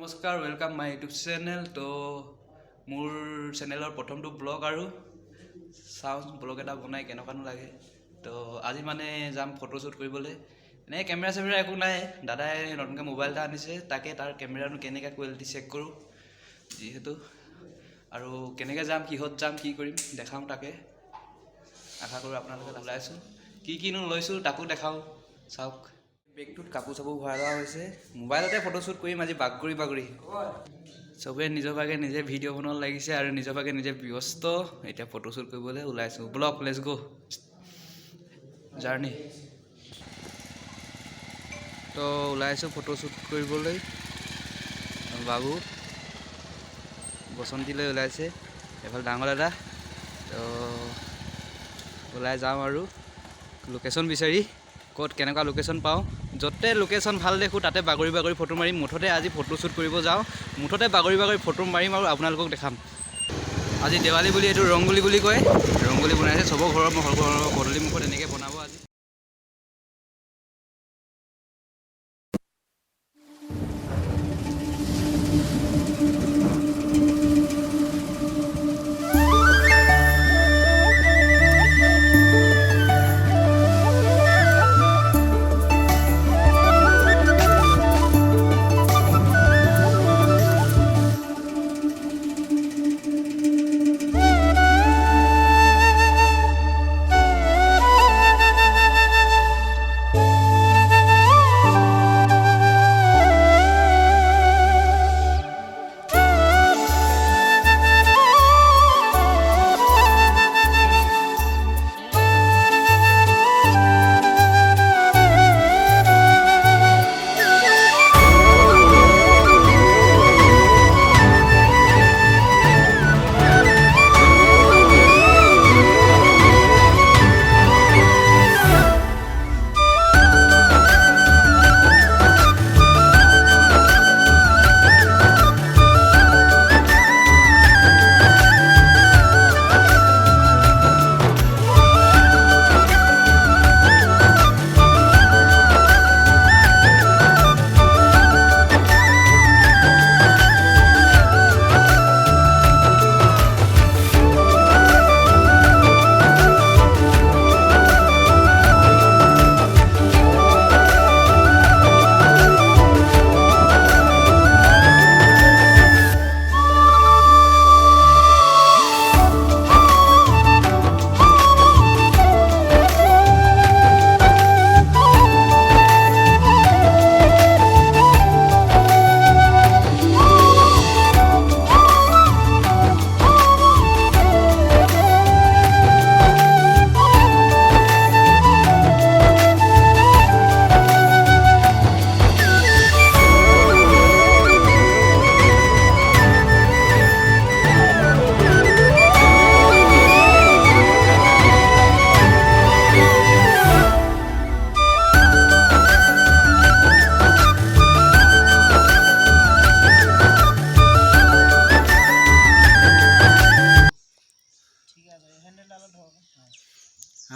নমস্কাৰ welcome my YouTube channel. তো মোৰ চেনেলৰ প্ৰথমটো ব্লগ আৰু চাওঁ ব্লগ এটা বনাই কেনেকুৱানো লাগে। তো আজি মানে যাম ফটোশ্বুট কৰিবলৈ। এনে কেমেৰা চেমেৰা একো নাই, দাদাই নতুনকৈ মোবাইল এটা আনিছে, তাকে তাৰ কেমেৰাটো কেনেকৈ কোৱালিটি চেক কৰোঁ যিহেতু, আৰু কেনেকৈ যাম, কিহত যাম, কি কৰিম দেখাওঁ, তাকে আশা কৰোঁ আপোনালোকে ওলাইছোঁ। কিনো লৈছোঁ তাকো দেখাওঁ, চাওক। বেগটোত কাপোৰ চাপোৰ ভৰাই লোৱা হৈছে, মোবাইলতে ফটোশ্বুট কৰিম আজি বাগৰি। চবেই নিজৰ ভাগে নিজে ভিডিঅ' বনাব লাগিছে আৰু নিজৰ ভাগে নিজে ব্যস্ত। এতিয়া ফটোশ্বুট কৰিবলৈ ওলাইছোঁ। Blog let's go journey. তো ওলাইছোঁ ফটোশ্বুট কৰিবলৈ। বাবু বসন্তীলৈ ওলাইছে, এফালে ডাঙৰ দাদা। তো ওলাই যাওঁ আৰু লোকেশ্যন বিচাৰি, ক'ত কেনেকুৱা লোকেশ্যন পাওঁ। য'তে লোকেশ্যন ভাল দেখোঁ তাতে বাগৰি ফটো মাৰিম। মুঠতে আজি ফটোশ্বুট কৰিব যাওঁ, মুঠতে বাগৰি ফটো মাৰিম আৰু আপোনালোকক দেখাম। আজি দেৱালী বুলি এইটো ৰংগোলী বুলি কয়, ৰংগোলী বনাইছে চবৰ ঘৰৰ পদূলি মুখত এনেকৈ বনাব আজি।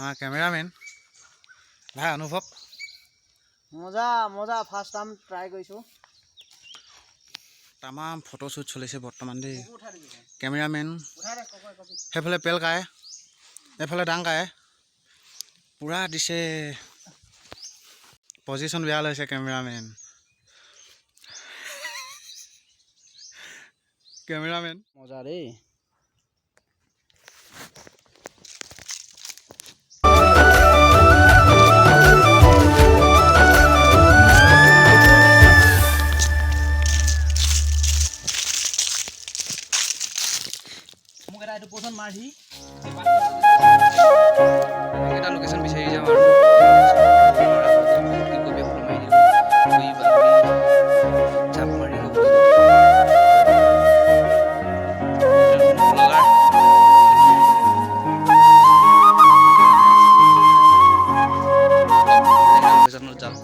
আমাৰ ক্যামেৰাম্যান ভাই অনুভৱ মজা ফাৰ্স্ট টাইম ট্ৰাই কৰিছো। তামাম ফটোশ্বুট চলিছে বৰ্তমান দেই। কেমেৰামেন সেইফালে পেলকায়, এইফালে ডাংকায়, পুৰা দিছে। পজিশ্যন বেয়া লৈছে কেমেৰামেন মজা দেই। মোক এটা এইটো পছন্দ মাৰি এটা লোকেশ্যন বিচাৰি যাম আৰু জাপ মাৰি যাম।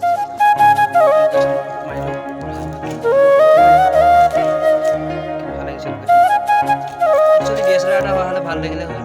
ভাল লাগিছিল, যদি DSLR এটা হোৱা হ'লে ভাল লাগিলে হয়।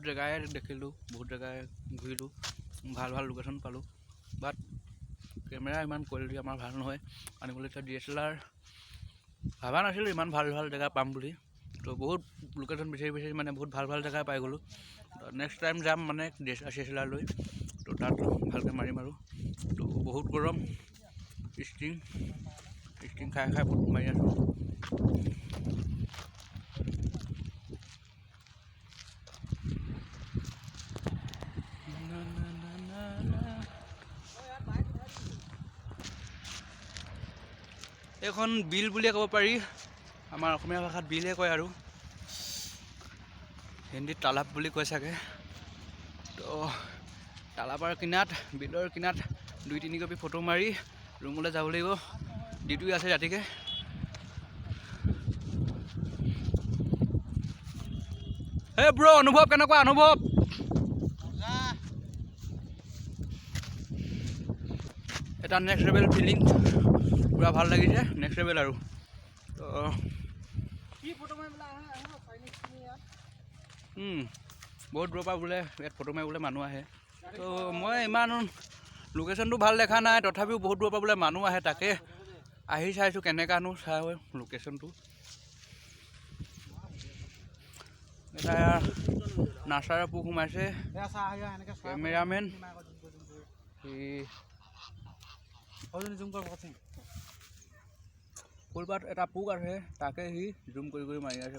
জেগাই দেখিলোঁ, বহুত জেগাই ঘূৰিলোঁ, ভাল ভাল লোকেশ্যন পালোঁ। বাট কেমেৰা ইমান কোৱালিটি আমাৰ ভাল নহয়, আনিবলৈ এতিয়া DSLR ভাবা নাছিলোঁ ইমান ভাল ভাল জেগা পাম বুলি। তো বহুত লোকেশ্যন বিচাৰি বিচাৰি মানে বহুত ভাল ভাল জেগা পাই গ'লোঁ। নেক্সট টাইম যাম মানে DSLR লৈ, তো তাত ভালকৈ মাৰিম আৰু। তো বহুত গৰম, ষ্টিং খাই খাই ফটো মাৰি আছোঁ। এইখন বিল বুলিয়ে ক'ব পাৰি, আমাৰ অসমীয়া ভাষাত বিলে কয় আৰু হিন্দীত তালাব বুলি কয় চাগে। তো তালাবৰ কিনাৰত, বিলৰ কিনাৰত 2-3 কপি ফটো মাৰি ৰুমলৈ যাব লাগিব। ডিউটি আছে ৰাতিকে। হে ব্ৰ, অনুভৱ কেনেকুৱা? অনুভৱ এটা নেক্সট লেভেল ফিলিং, পূৰা ভাল লাগিছে, নেক্সট লেভেল আৰু। তো বহুত দূৰৰ পৰা বোলে ইয়াত ফটো মাৰিবলৈ মানুহ আহে। তো মই ইমান লোকেশ্যনটো ভাল দেখা নাই, তথাপিও বহুত দূৰৰ পৰা বোলে মানুহ আহে, তাকে আহি চাইছোঁ কেনেকুৱানো চাই লোকেশ্যনটো। এটা নাৰ্চাৰৰ পোক সোমাইছে, কেমেৰামেন ফুলপাত এটা পোক আছে, তাকে সি জুম কৰি কৰি মাৰি আছে।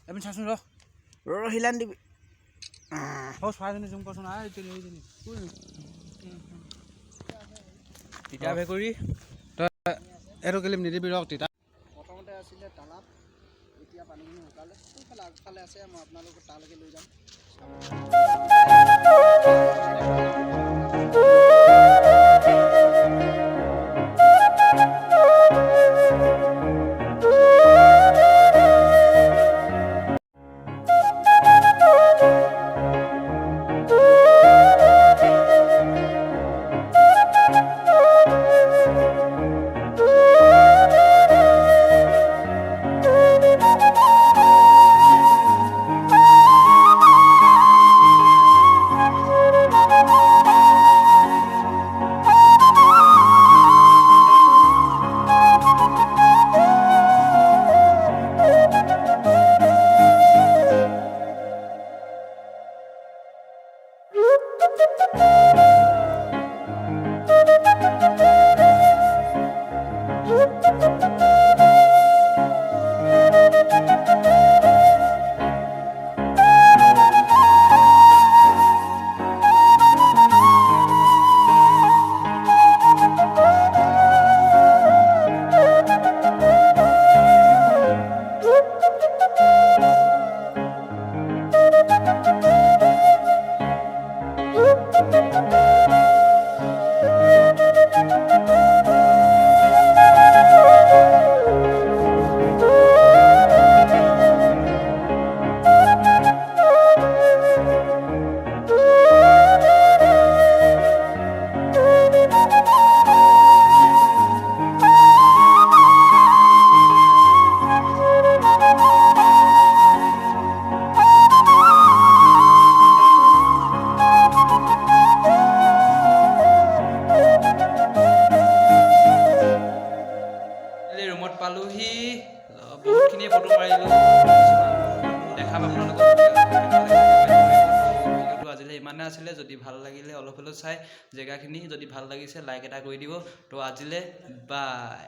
আমি চাচোন হিলান দিবি চৰাইজনী জুম কৰচোন। তিতা ভেকুৰী এইটো ক্লিপ নিদিবি ৰখ। তিতা প্ৰথমতে আছিলে তালাব, এতিয়া পানীখিনি শুকালে। সোনকালে আগফালে আছে, মই আপোনালোকক তালৈকে লৈ যাম। ৰুমত পালোহি, বহুতখিনিয়ে ফটো মাৰিলোঁ, দেখাম আপোনালোকক। ভিডিঅ'টো আজিলৈ ইমানে আছিলে। যদি ভাল লাগিলে অলপ হ'লেও চাই জেগাখিনি, যদি ভাল লাগিছে লাইক এটা কৰি দিব। তো আজিলৈ বাই।